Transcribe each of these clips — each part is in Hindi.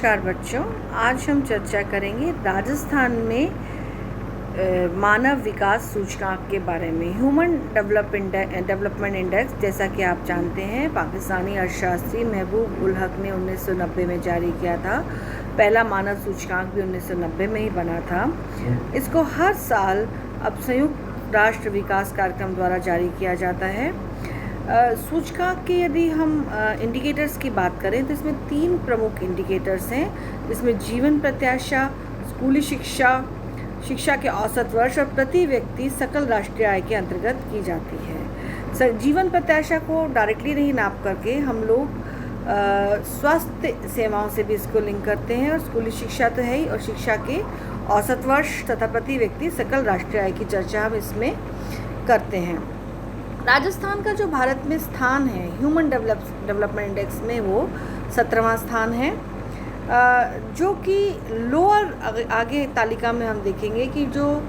नमस्कार बच्चों, आज हम चर्चा करेंगे राजस्थान में मानव विकास सूचकांक के बारे में। ह्यूमन डेवलपमेंट इंडेक्स, जैसा कि आप जानते हैं, पाकिस्तानी अर्थशास्त्री महबूब उल हक ने 1990 में जारी किया था। पहला मानव सूचकांक भी 1990 में ही बना था। इसको हर साल अब संयुक्त राष्ट्र विकास कार्यक्रम द्वारा जारी किया जाता है। सूचकांक के यदि हम इंडिकेटर्स की बात करें तो इसमें 3 प्रमुख इंडिकेटर्स हैं, जिसमें जीवन प्रत्याशा, स्कूली शिक्षा के औसत वर्ष और प्रति व्यक्ति सकल राष्ट्रीय आय के अंतर्गत की जाती है। जीवन प्रत्याशा को डायरेक्टली नहीं नाप करके हम लोग स्वास्थ्य सेवाओं से भी इसको लिंक करते हैं, और स्कूली शिक्षा तो है ही, और शिक्षा के औसत वर्ष तथा प्रति व्यक्ति सकल राष्ट्रीय आय की चर्चा हम इसमें करते हैं। राजस्थान का जो भारत में स्थान है ह्यूमन डेवलपमेंट इंडेक्स में, वो 17वां स्थान है, जो कि लोअर आगे तालिका में हम देखेंगे कि जो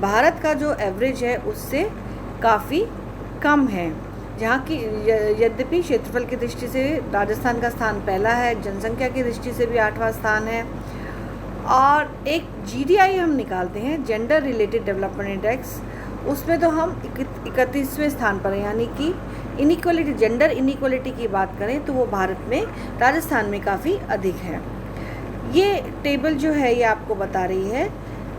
भारत का जो एवरेज है उससे काफ़ी कम है, जहाँ की यद्यपि क्षेत्रफल की दृष्टि से राजस्थान का स्थान पहला है, जनसंख्या की दृष्टि से भी 8वां स्थान है। और एक GDI हम निकालते हैं, जेंडर रिलेटेड डेवलपमेंट इंडेक्स, उसमें तो हम 31वें स्थान पर हैं, यानी कि इनइक्वलिटी, जेंडर इनइक्वलिटी की बात करें तो वो भारत में, राजस्थान में काफ़ी अधिक है। ये टेबल जो है ये आपको बता रही है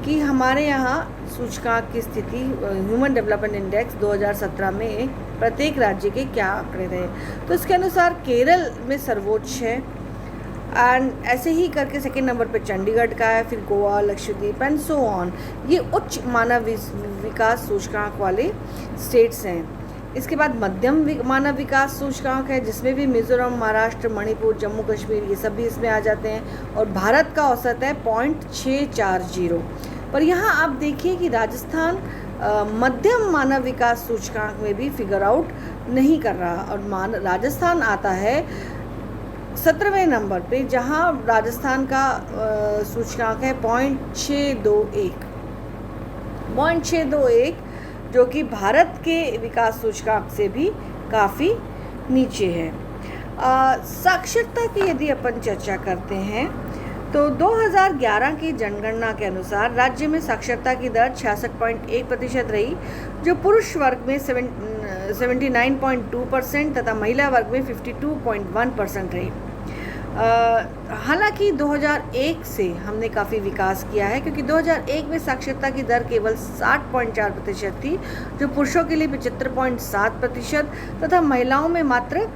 कि हमारे यहाँ सूचकांक की स्थिति, ह्यूमन डेवलपमेंट इंडेक्स 2017 में प्रत्येक राज्य के क्या आंकड़े रहे। तो इसके अनुसार केरल में सर्वोच्च है, एंड ऐसे ही करके सेकेंड नंबर पे चंडीगढ़ का है, फिर Goa, Lakshadweep and so on. ये उच्च मानव विकास सूचकांक वाले स्टेट्स हैं। इसके बाद मध्यम मानव विकास सूचकांक है, जिसमें भी मिजोरम, महाराष्ट्र, मणिपुर, जम्मू कश्मीर, ये सब भी इसमें आ जाते हैं, और भारत का औसत है 0.640। पर यहाँ आप देखिए कि राजस्थान मध्यम मानव विकास सूचकांक में भी फिगर आउट नहीं कर रहा, और राजस्थान आता है 17वें नंबर पे, जहां राजस्थान का सूचकांक है 0.621, जो कि भारत के विकास सूचकांक से भी काफ़ी नीचे है। साक्षरता की यदि अपन चर्चा करते हैं तो 2011 की जनगणना के अनुसार राज्य में साक्षरता की दर 66.1% रही, जो पुरुष वर्ग में 79.2% तथा महिला वर्ग में 52.1% रही। हालांकि 2001 से हमने काफ़ी विकास किया है, क्योंकि 2001 में साक्षरता की दर केवल 60.4% थी, जो पुरुषों के लिए 75.7% तथा महिलाओं में मात्र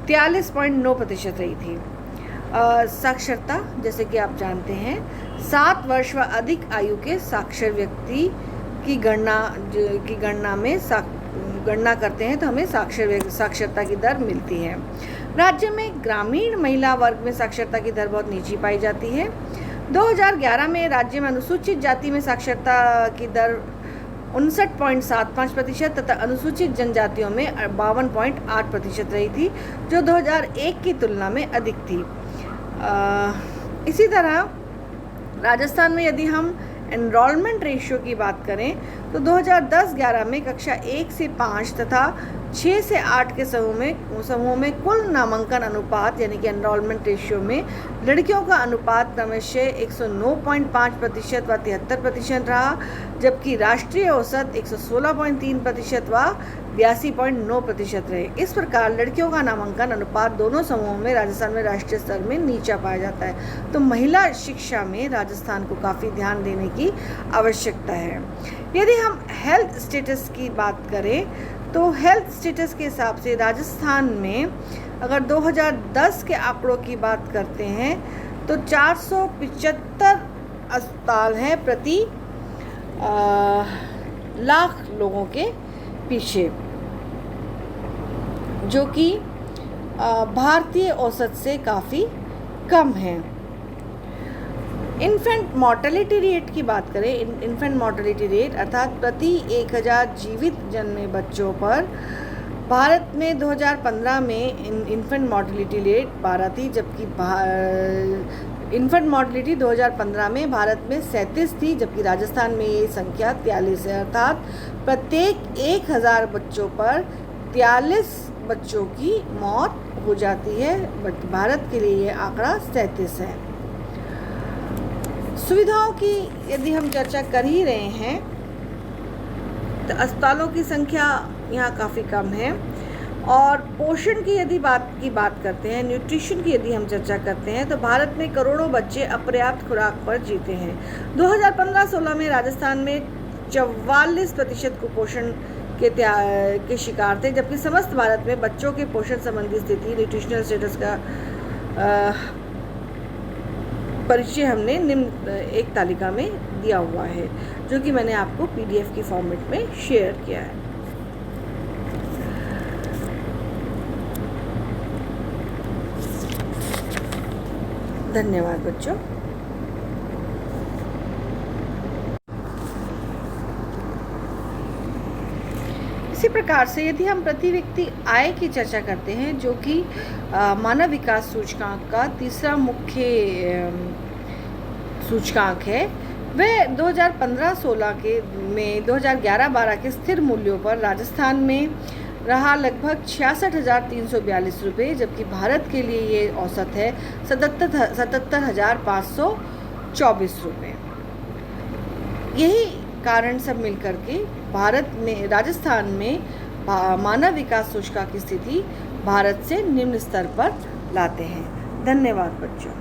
43.9% रही थी। साक्षरता, जैसे कि आप जानते हैं, 7 वर्ष व अधिक आयु के साक्षर व्यक्ति की गणना में गणना करते हैं तो हमें साक्षरता की दर मिलती है। राज्य में ग्रामीण महिला वर्ग में साक्षरता की दर बहुत नीची पाई जाती है। 2011 में राज्य में अनुसूचित जाति में साक्षरता की दर 59.75% तथा अनुसूचित जनजातियों में 52.8% रही थी, जो 2001 की तुलना में अधिक थी। इसी तरह राजस्थान में यदि हम एनरोलमेंट रेशियो की बात करें तो 2010-11 में कक्षा 1 से 5 तथा 6 से 8 के समूहों में कुल नामांकन अनुपात, यानी कि एनरोलमेंट रेशियो में लड़कियों का अनुपात क्रमशः 109.5% व 73% रहा, जबकि राष्ट्रीय औसत 116.3% व 82.9% रहे। इस प्रकार लड़कियों का नामांकन अनुपात दोनों समूहों में राजस्थान में राष्ट्रीय स्तर में नीचा पाया जाता है। तो महिला शिक्षा में राजस्थान को काफ़ी ध्यान देने की आवश्यकता है। यदि हम हेल्थ स्टेटस की बात करें तो हेल्थ स्टेटस के हिसाब से राजस्थान में अगर 2010 के आंकड़ों की बात करते हैं तो 475 अस्पताल हैं प्रति लाख लोगों के पीछे, जो कि भारतीय औसत से काफ़ी कम है। इन्फेंट मॉर्टेलिटी रेट की बात करें, इन्फेंट मॉर्टेलिटी रेट अर्थात प्रति 1000 जीवित जन्मे बच्चों पर भारत में 2015 में इन्फेंट मॉर्टेलिटी रेट 12 थी, जबकि इन्फेंट मॉर्टेलिटी 2015 में भारत में 37 थी, जबकि राजस्थान में ये संख्या 43 है, अर्थात प्रत्येक 1000 बच्चों पर 43 बच्चों की मौत हो जाती है, बट भारत के लिए ये आंकड़ा 37 है। सुविधाओं की यदि हम चर्चा कर ही रहे हैं तो अस्पतालों की संख्या यहाँ काफ़ी कम है। और पोषण की यदि बात करते हैं, न्यूट्रिशन की यदि हम चर्चा करते हैं तो भारत में करोड़ों बच्चे अपर्याप्त खुराक पर जीते हैं। 2015-16 में राजस्थान में 44% कुपोषण के शिकार थे, जबकि समस्त भारत में बच्चों के पोषण संबंधी स्थिति न्यूट्रिशनल स्टेटस का परिचय हमने निम्न एक तालिका में दिया हुआ है, जो कि मैंने आपको PDF की फॉर्मेट में शेयर किया है। धन्यवाद बच्चों। इसी प्रकार से यदि हम प्रति व्यक्ति आय की चर्चा करते हैं, जो कि मानव विकास सूचकांक का तीसरा मुख्य सूचकांक है, वह 2015-16 के में 2011-12 के स्थिर मूल्यों पर राजस्थान में रहा लगभग 66,342 रुपये, जबकि भारत के लिए ये औसत है 77,524 रुपये। यही कारण सब मिलकर के भारत में राजस्थान में मानव विकास सूचकांक की स्थिति भारत से निम्न स्तर पर लाते हैं। धन्यवाद बच्चों।